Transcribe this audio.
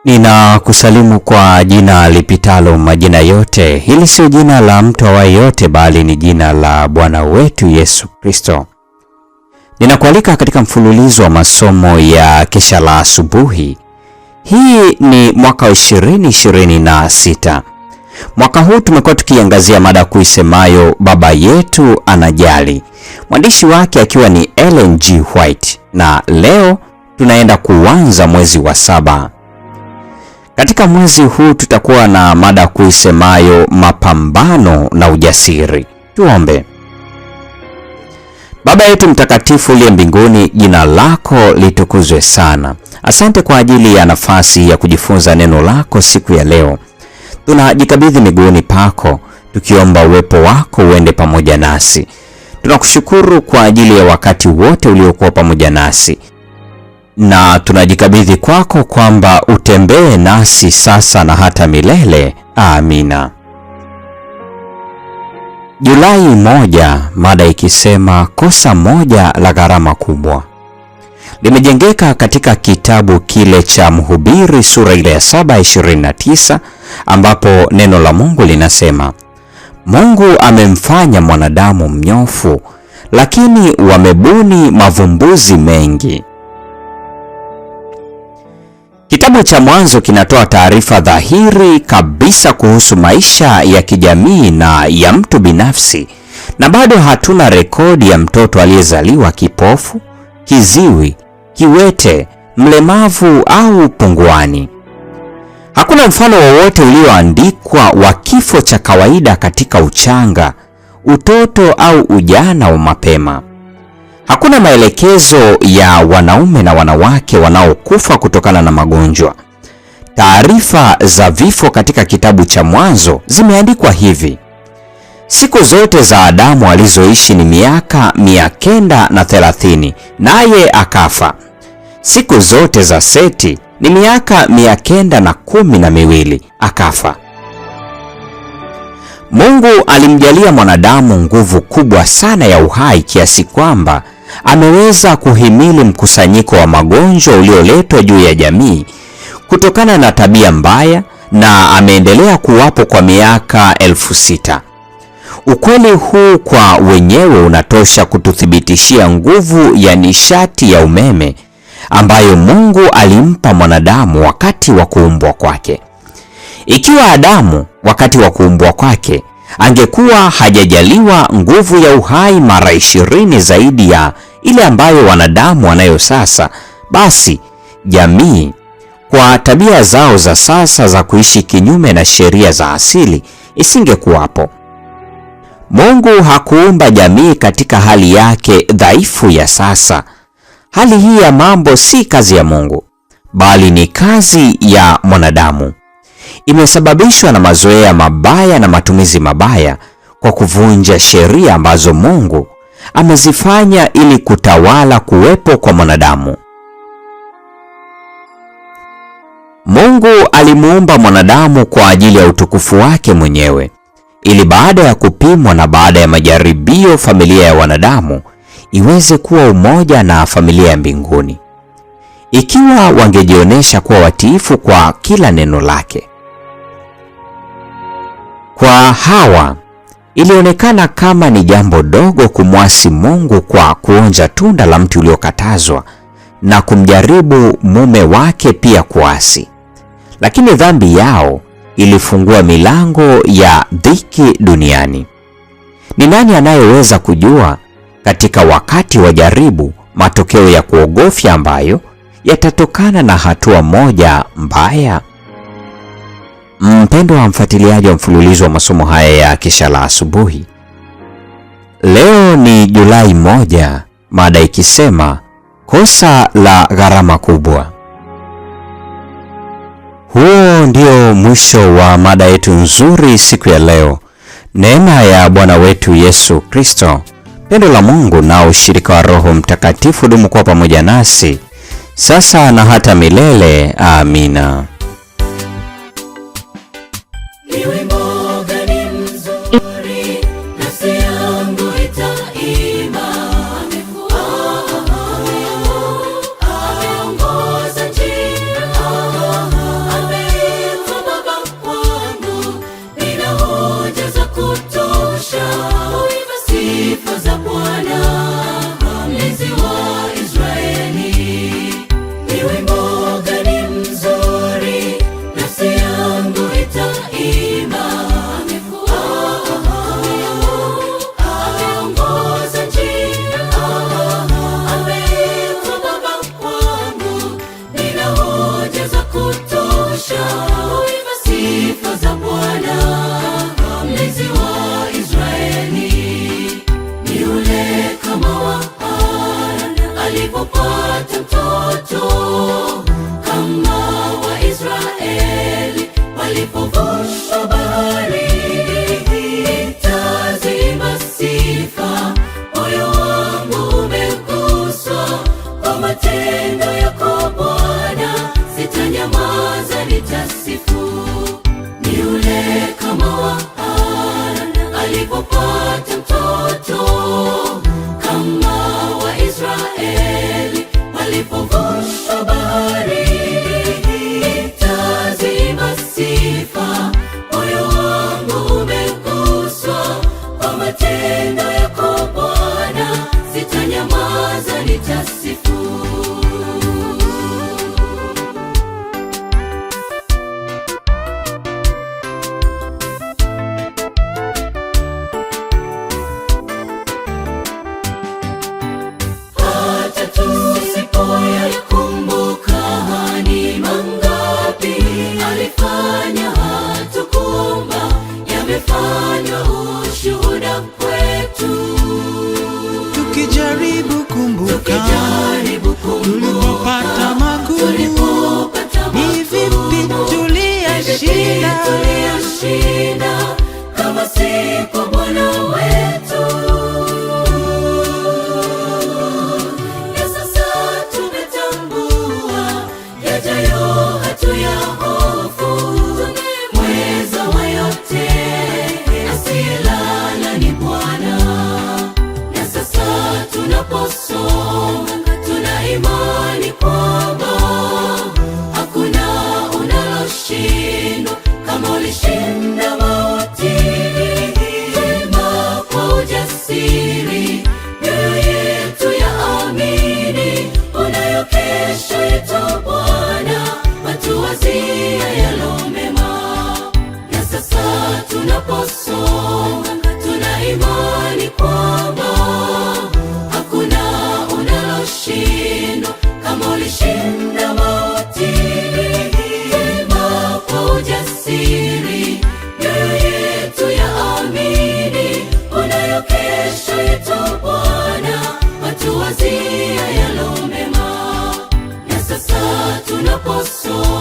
Ninakusalimu kwa jina lipitalo majina yote. Hili sio jina la mtu awaye yote, bali ni jina la Bwana wetu Yesu Kristo. Ninakualika katika mfululizo wa masomo ya kesha la asubuhi. Hii ni mwaka 2026. Mwaka huu tumekuwa tukiangazia mada kuu isemayo Baba yetu anajali, mwandishi wake akiwa ni Ellen G. White, na leo tunaenda kuanza mwezi wa 7. Katika mwezi huu tutakuwa na mada kuu isemayo mapambano na ujasiri. Tuombe. Baba yetu mtakatifu uliye mbinguni, jina lako litukuzwe sana. Asante kwa ajili ya nafasi ya kujifunza neno lako siku ya leo. Tunajikabidhi miguuni pako, tukiomba uwepo wako uende pamoja nasi. Tunakushukuru kwa ajili ya wakati wote uliokuwa pamoja nasi, na tunajikabidhi kwako kwamba utembee nasi sasa na hata milele. Amina. Julai 1, mada ikisema kosa moja la gharama kubwa. Limejengeka katika kitabu kile cha Mhubiri sura ile ya 7:29, ambapo neno la Mungu linasema, Mungu amemfanya mwanadamu mnyofu, lakini wamebuni mavumbuzi mengi. Kitabu cha Mwanzo kinatoa taarifa dhahiri kabisa kuhusu maisha ya kijamii na ya mtu binafsi, na bado hatuna rekodi ya mtoto aliyezaliwa kipofu, kiziwi, kiwete, mlemavu au punguani. Hakuna mfano wowote ulioandikwa wa kifo cha kawaida katika uchanga, utoto au ujana wa mapema. Hakuna maelekezo ya wanaume na wanawake wanaokufa kutokana na magonjwa. Taarifa za vifo katika kitabu cha Mwanzo zimeandikwa hivi: siku zote za Adamu alizoishi ni miaka 930, naye akafa. Siku zote za Seti ni miaka 912, akafa. Mungu alimjalia mwanadamu nguvu kubwa sana ya uhai kiasi kwamba ameweza kuhimili mkusanyiko wa magonjwa ulioletwa juu ya jamii kutokana na tabia mbaya, na ameendelea kuwapo kwa miaka 6,000. Ukweli huu kwa wenyewe unatosha kututhibitishia nguvu ya nishati ya umeme ambayo Mungu alimpa mwanadamu wakati wa kuumbwa kwake. Ikiwa Adamu wakati wa kuumbwa kwake angekuwa hajajaliwa nguvu ya uhai mara 20 zaidi ya ile ambayo wanadamu wanayo sasa, basi jamii kwa tabia zao za sasa za kuishi kinyume na sheria za asili isingekuwapo. Mungu hakuumba jamii katika hali yake dhaifu ya sasa. Hali hii ya mambo si kazi ya Mungu, bali ni kazi ya mwanadamu. Imesababishwa na mazoea mabaya na matumizi mabaya kwa kuvunja sheria ambazo Mungu amezifanya ili kutawala kuwepo kwa mwanadamu. Mungu alimuumba mwanadamu kwa ajili ya utukufu wake mwenyewe, ili baada ya kupimwa na baada ya majaribio, familia ya wanadamu iweze kuwa umoja na familia ya mbinguni, ikiwa wangejionyesha kuwa watiifu kwa kila neno lake. Kwa Hawa ilionekana kama ni jambo dogo kumwasi Mungu kwa kuonja tunda la mti uliokatazwa na kumjaribu mume wake pia kuasi. Lakini dhambi yao ilifungua milango ya dhiki duniani. Ni nani anayeweza kujua katika wakati wa jaribu matokeo ya kuogofya ambayo yatatokana na hatua moja mbaya? Mpendwa wa mfuatiliaji wa mfululizo wa masomo haya ya kesha la asubuhi, leo ni Julai 1, mada ikisema kosa la gharama kubwa. Huo ndio mwisho wa mada yetu nzuri siku ya leo. Neema ya Bwana wetu Yesu Kristo, pendo la Mungu na ushirika wa Roho Mtakatifu dumu kuwa pamoja nasi sasa na hata milele. Amina. matendo yako Bwana, sitanyamaza nitasifu. Ni yule kama wa Hana alipopata mtoto, kama wa Israeli walipovusha bahari. Nitaziimba sifa, moyo wangu umeguswa kwa matendo yako Bwana, sitanyamaza nitasifu. Hata tusipoyakumbuka ni mangapi alifanya, hatukuomba, yamefanywa ushuhuda kwetu. Tukijaribu kumbuka tulipopata magumu, ni vipi tuliyashinda kama si kwa Bwana wetu. Na sasa tumetambua yajayo hatuyahofu, mweza wa yote asiyelala ni Bwana. Na sasa tunaposoma tuna imani kwamba hakuna unaloshindwa kama ulishinda mauti. Twema kwa ujasiri, mioyo yetu yaamini, unayo kesho yetu Bwana, watuwazia yalo mema. Na sasa tunaposoma tuna imani kwamba hakuna unaloshindwa kama ulishinda mauti. Twema kwa ujasiri, mioyo yetu yaamini, unayo kesho yetu Bwana, watuwazia yalo mema. Na sasa tunaposoma